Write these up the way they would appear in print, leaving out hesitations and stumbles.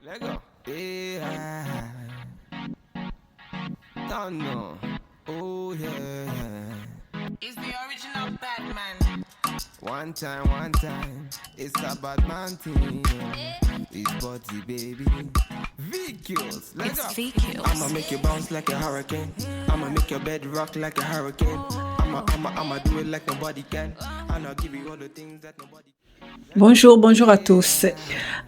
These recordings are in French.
Let go. Yeah. Don't know. Oh yeah. It's the original Batman. One time. It's a bad man thing. It's body baby. VQs. Let's go. I'ma make you bounce like a hurricane. I'ma make your bed rock like a hurricane. I'ma do it like nobody can. And I'll give you all the things that nobody can. Bonjour à tous.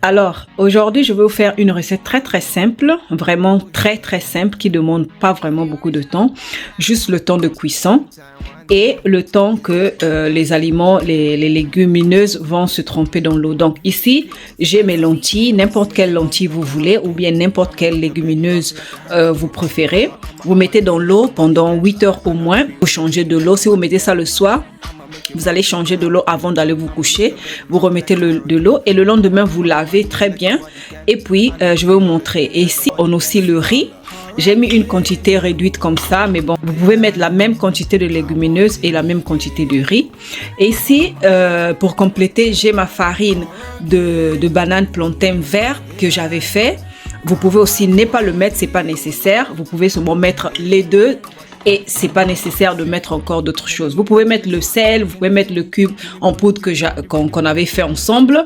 Alors, aujourd'hui, je vais vous faire une recette très simple, vraiment très simple, qui demande pas vraiment beaucoup de temps, juste le temps de cuisson et le temps que les aliments, les légumineuses vont se tremper dans l'eau. Donc ici, j'ai mes lentilles, n'importe quelle lentille vous voulez ou bien n'importe quelle légumineuse vous préférez. Vous mettez dans l'eau pendant 8 heures au moins. Vous changez de l'eau. Si vous mettez ça le soir, vous allez changer de l'eau avant d'aller vous coucher. Vous remettez de l'eau et le lendemain, vous lavez très bien. Et puis, je vais vous montrer. Et ici, on a aussi le riz. J'ai mis une quantité réduite comme ça, mais bon, vous pouvez mettre la même quantité de légumineuses et la même quantité de riz. Et ici, pour compléter, j'ai ma farine de banane plantain vert que j'avais fait. Vous pouvez aussi ne pas le mettre, c'est pas nécessaire. Vous pouvez seulement mettre les deux. Et c'est pas nécessaire de mettre encore d'autres choses. Vous pouvez mettre le sel, vous pouvez mettre le cube en poudre qu'on avait fait ensemble.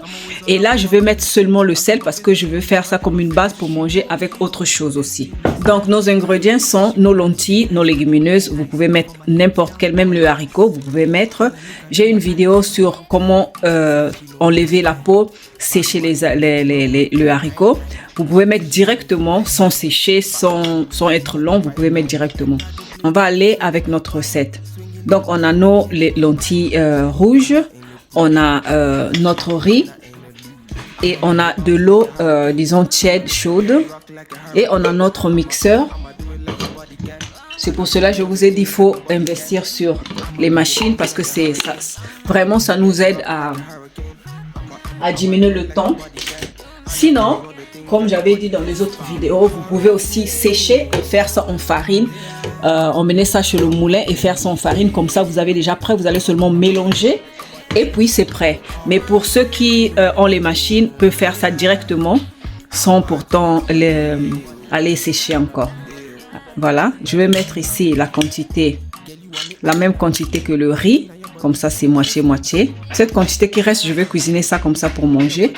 Et là, je vais mettre seulement le sel parce que je veux faire ça comme une base pour manger avec autre chose aussi. Donc, nos ingrédients sont nos lentilles, nos légumineuses. Vous pouvez mettre n'importe quel, même le haricot, vous pouvez mettre. J'ai une vidéo sur comment enlever la peau, sécher le haricot. Vous pouvez mettre directement, sans sécher, sans être long, vous pouvez mettre directement. On va aller avec notre recette. Donc, on a nos lentilles rouges, on a notre riz et on a de l'eau, disons, tiède, chaude. Et on a notre mixeur. C'est pour cela que je vous ai dit qu'il faut investir sur les machines parce que vraiment, ça nous aide à diminuer le temps. Sinon, comme j'avais dit dans les autres vidéos, vous pouvez aussi sécher et faire ça en farine. Emmener ça chez le moulin et faire ça en farine. Comme ça, vous avez déjà prêt. Vous allez seulement mélanger et puis c'est prêt. Mais pour ceux qui ont les machines, peuvent faire ça directement sans pourtant aller sécher encore. Voilà, je vais mettre ici la même quantité que le riz. Comme ça, c'est moitié-moitié. Cette quantité qui reste, je vais cuisiner ça comme ça pour manger.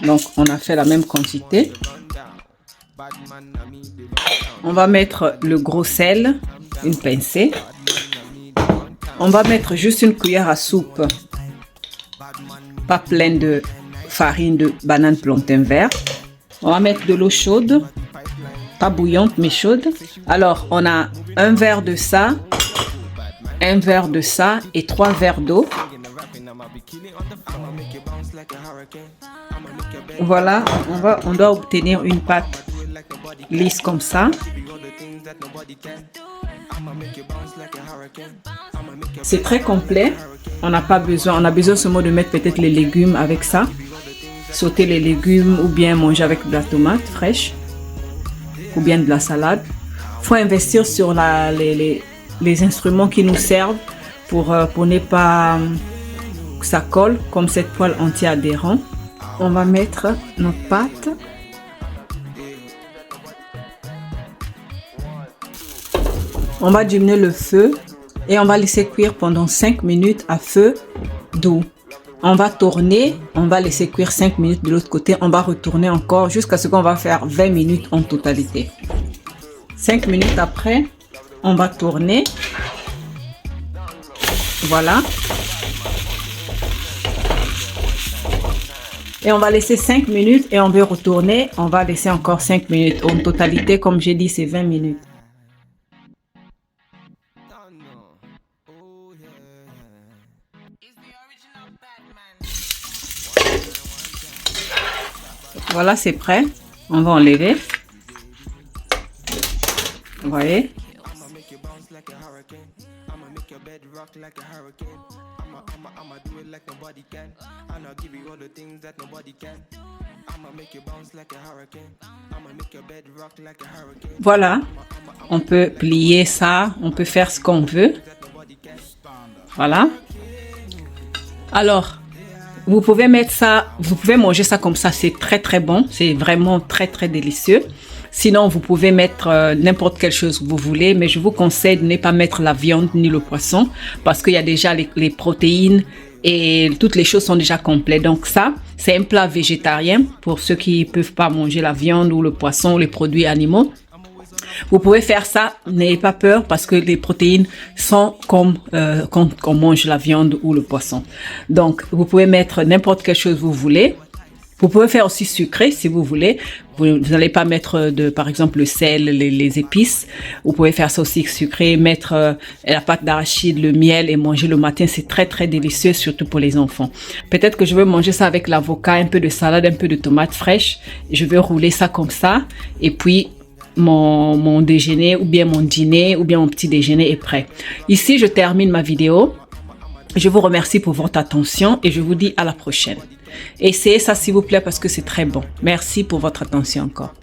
Donc, on a fait la même quantité. On va mettre le gros sel, une pincée. On va mettre juste une cuillère à soupe, pas pleine de farine de banane plantain vert. On va mettre de l'eau chaude, pas bouillante mais chaude. Alors, on a un verre de ça et 3 verres d'eau. Voilà, on doit obtenir une pâte lisse comme ça. C'est très complet. On a besoin seulement de mettre peut-être les légumes avec ça. Sauter les légumes ou bien manger avec de la tomate fraîche ou bien de la salade. Il faut investir sur les instruments qui nous servent pour ne pas que ça colle comme cette poêle anti-adhérent. On va mettre notre pâte. On va diminuer le feu et on va laisser cuire pendant 5 minutes à feu doux. On va tourner, on va laisser cuire 5 minutes de l'autre côté. On va retourner encore jusqu'à ce qu'on va faire 20 minutes en totalité. 5 minutes après, on va tourner. Voilà. Et on va laisser 5 minutes et on veut retourner. On va laisser encore 5 minutes. En totalité, comme j'ai dit, c'est 20 minutes. Voilà, c'est prêt. On va enlever. Vous voyez? Voilà, on peut plier ça, on peut faire ce qu'on veut. Voilà. Alors, vous pouvez mettre ça, vous pouvez manger ça comme ça, c'est très très bon, c'est vraiment très très délicieux. Sinon, vous pouvez mettre n'importe quelle chose que vous voulez, mais je vous conseille de ne pas mettre la viande ni le poisson parce qu'il y a déjà les protéines et toutes les choses sont déjà complètes. Donc ça, c'est un plat végétarien pour ceux qui ne peuvent pas manger la viande ou le poisson ou les produits animaux. Vous pouvez faire ça, n'ayez pas peur parce que les protéines sont comme quand on mange la viande ou le poisson. Donc, vous pouvez mettre n'importe quelle chose que vous voulez. Vous pouvez faire aussi sucré si vous voulez. Vous n'allez pas mettre par exemple le sel, les épices. Vous pouvez faire ça aussi sucré, mettre la pâte d'arachide, le miel et manger le matin. C'est très très délicieux, surtout pour les enfants. Peut-être que je vais manger ça avec l'avocat, un peu de salade, un peu de tomates fraîches. Je vais rouler ça comme ça et puis mon déjeuner ou bien mon dîner ou bien mon petit déjeuner est prêt. Ici, je termine ma vidéo. Je vous remercie pour votre attention et je vous dis à la prochaine. Essayez ça s'il vous plaît parce que c'est très bon. Merci pour votre attention encore.